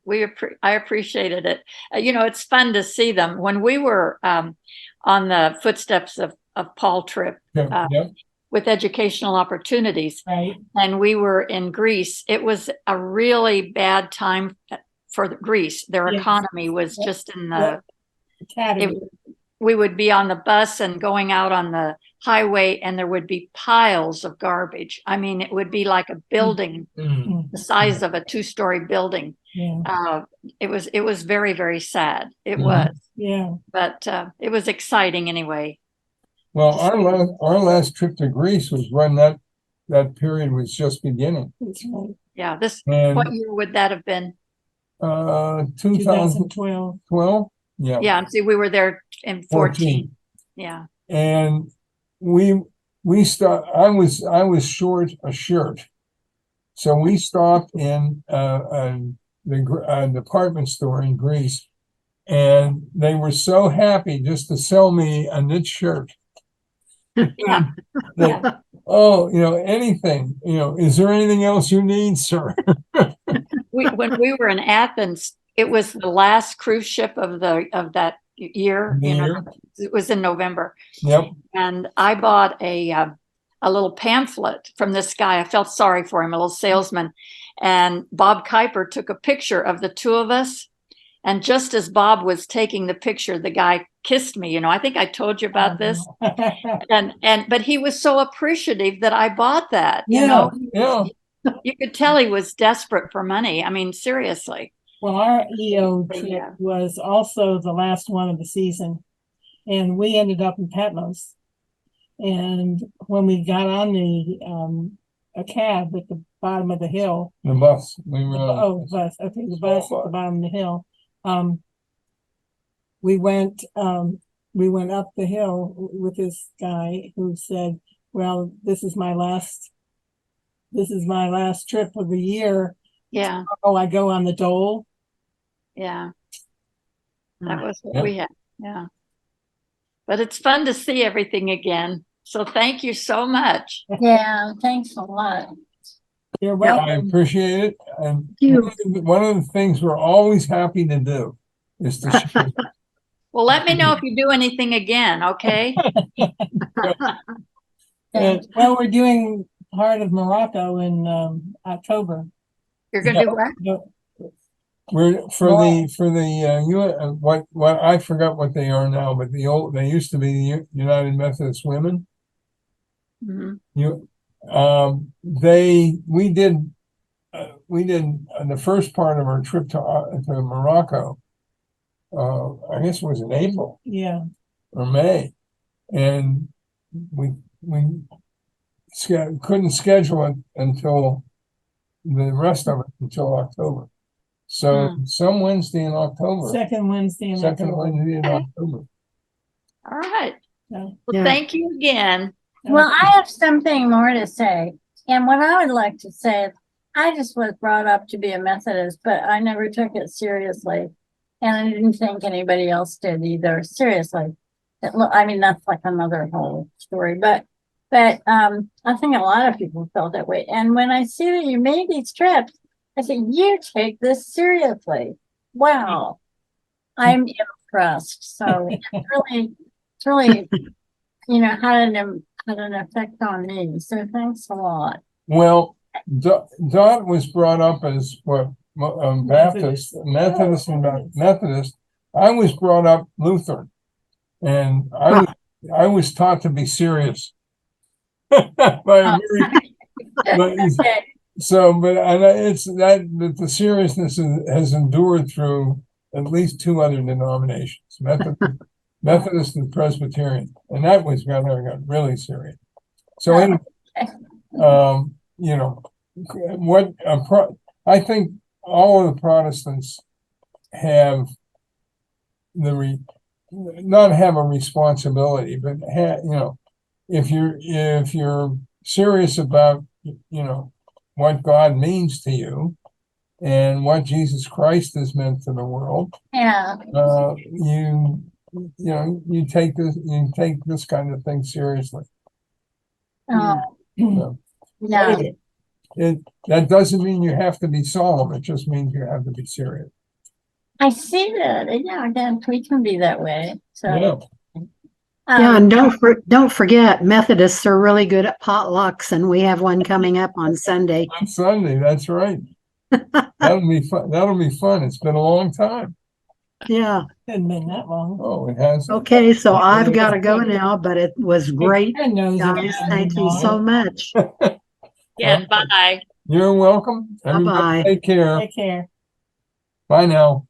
[SPEAKER 6] I appreciated it. It's fun to see them. When we were on the footsteps of Paul Tripp
[SPEAKER 1] Yep.
[SPEAKER 6] with educational opportunities,
[SPEAKER 3] Right.
[SPEAKER 6] and we were in Greece, it was a really bad time for Greece. Their
[SPEAKER 3] Yes.
[SPEAKER 6] economy was just in the.
[SPEAKER 3] Academy.
[SPEAKER 6] We would be on the bus and going out on the highway, and there would be piles of garbage. I mean, it would be like a building
[SPEAKER 1] Mm.
[SPEAKER 6] the size of a 2-story building.
[SPEAKER 3] Yeah.
[SPEAKER 6] It was very, very sad. It
[SPEAKER 1] Mhm.
[SPEAKER 6] was,
[SPEAKER 3] Yeah.
[SPEAKER 6] but it was exciting anyway.
[SPEAKER 1] Well, our last trip to Greece was when that period was just beginning.
[SPEAKER 3] That's right.
[SPEAKER 6] Yeah.
[SPEAKER 1] And
[SPEAKER 6] What year would that have been?
[SPEAKER 1] 2012.
[SPEAKER 3] 2012.
[SPEAKER 1] Yeah.
[SPEAKER 6] Yeah. See, we were there in 14. Yeah.
[SPEAKER 1] And I was short a shirt. So we stopped in the department store in Greece, and they were so happy just to sell me a knit shirt.
[SPEAKER 6] Yeah.
[SPEAKER 1] That, oh, anything, is there anything else you need, sir?
[SPEAKER 6] When we were in Athens, it was the last cruise ship of that year. It was in November.
[SPEAKER 1] Yep.
[SPEAKER 6] And I bought a little pamphlet from this guy. I felt sorry for him, a little salesman. And Bob Kuiper took a picture of the two of us. And just as Bob was taking the picture, the guy kissed me. I think I told you about this. But he was so appreciative that I bought that.
[SPEAKER 3] Yeah.
[SPEAKER 1] Yeah.
[SPEAKER 6] You could tell he was desperate for money. I mean, seriously.
[SPEAKER 3] Well, our EO trip
[SPEAKER 6] Yeah.
[SPEAKER 3] was also the last one of the season, and we ended up in Patmos. And when we got on a cab at the bottom of the hill,
[SPEAKER 1] The bus. We were
[SPEAKER 3] the bus at the bottom of the hill. We went up the hill with this guy who said, "Well, this is my last trip of the year.
[SPEAKER 6] Yeah.
[SPEAKER 3] Oh, I go on the dole."
[SPEAKER 6] Yeah. That was what we had. Yeah. But it's fun to see everything again. So thank you so much.
[SPEAKER 5] Yeah, thanks a lot.
[SPEAKER 3] You're
[SPEAKER 1] I
[SPEAKER 3] welcome.
[SPEAKER 1] appreciate it. And
[SPEAKER 2] You.
[SPEAKER 1] one of the things we're always happy to do is to share.
[SPEAKER 6] Well, let me know if you do anything again, okay?
[SPEAKER 1] And
[SPEAKER 3] Well, we're doing part of Morocco in October.
[SPEAKER 6] You're gonna do what?
[SPEAKER 1] we're for the what I forgot what they are now, but they used to be the United Methodist Women.
[SPEAKER 6] Mhm.
[SPEAKER 1] We did the first part of our trip to Morocco. I guess it was in April
[SPEAKER 3] Yeah.
[SPEAKER 1] or May, and we couldn't schedule it until the rest of it until October. So some Wednesday in October,
[SPEAKER 3] Second Wednesday in
[SPEAKER 1] second
[SPEAKER 3] October.
[SPEAKER 1] Wednesday in October.
[SPEAKER 6] All right.
[SPEAKER 3] Yeah.
[SPEAKER 6] Well,
[SPEAKER 2] Yeah.
[SPEAKER 6] thank you again.
[SPEAKER 5] Well, I have something more to say. And what I would like to say is I just was brought up to be a Methodist, but I never took it seriously. And I didn't think anybody else did either. Seriously. I mean, that's like another whole story. But I think a lot of people felt that way. And when I see that you made these trips, I said, you take this seriously. Wow. I'm impressed. So it's really, had an effect on me. So thanks a lot.
[SPEAKER 1] Well, Dot was brought up as what Baptist, Methodist, and Methodist. I was brought up Lutheran, and I was taught to be serious by a
[SPEAKER 5] Okay.
[SPEAKER 1] So, but it's that the seriousness has endured through at least two other denominations, Methodist and Presbyterian, and that got really serious. So, anyway, you know, I think all of the Protestants have not have a responsibility, but if you're serious about what God means to you and what Jesus Christ has meant to the world,
[SPEAKER 5] Yeah.
[SPEAKER 1] you take this kind of thing seriously.
[SPEAKER 5] Oh,
[SPEAKER 1] So,
[SPEAKER 5] no.
[SPEAKER 1] that doesn't mean you have to be solemn. It just means you have to be serious.
[SPEAKER 5] I see that. Yeah, again, we can be that way. So,
[SPEAKER 1] Yeah.
[SPEAKER 2] Yeah, and don't forget, Methodists are really good at potlucks, and we have one coming up on Sunday.
[SPEAKER 1] On Sunday, that's right. That'll be fun. That'll be fun. It's been a long time.
[SPEAKER 2] Yeah.
[SPEAKER 3] Hadn't been that long.
[SPEAKER 1] Oh, it has.
[SPEAKER 2] Okay, so I've got to go now, but it was great,
[SPEAKER 3] Ken knows it
[SPEAKER 2] guys.
[SPEAKER 3] hasn't
[SPEAKER 2] Thank
[SPEAKER 3] been
[SPEAKER 2] you
[SPEAKER 3] long.
[SPEAKER 2] so much.
[SPEAKER 6] Yeah, bye.
[SPEAKER 1] You're welcome. Everybody
[SPEAKER 2] Bye-bye.
[SPEAKER 1] take care.
[SPEAKER 3] Take care.
[SPEAKER 1] Bye now.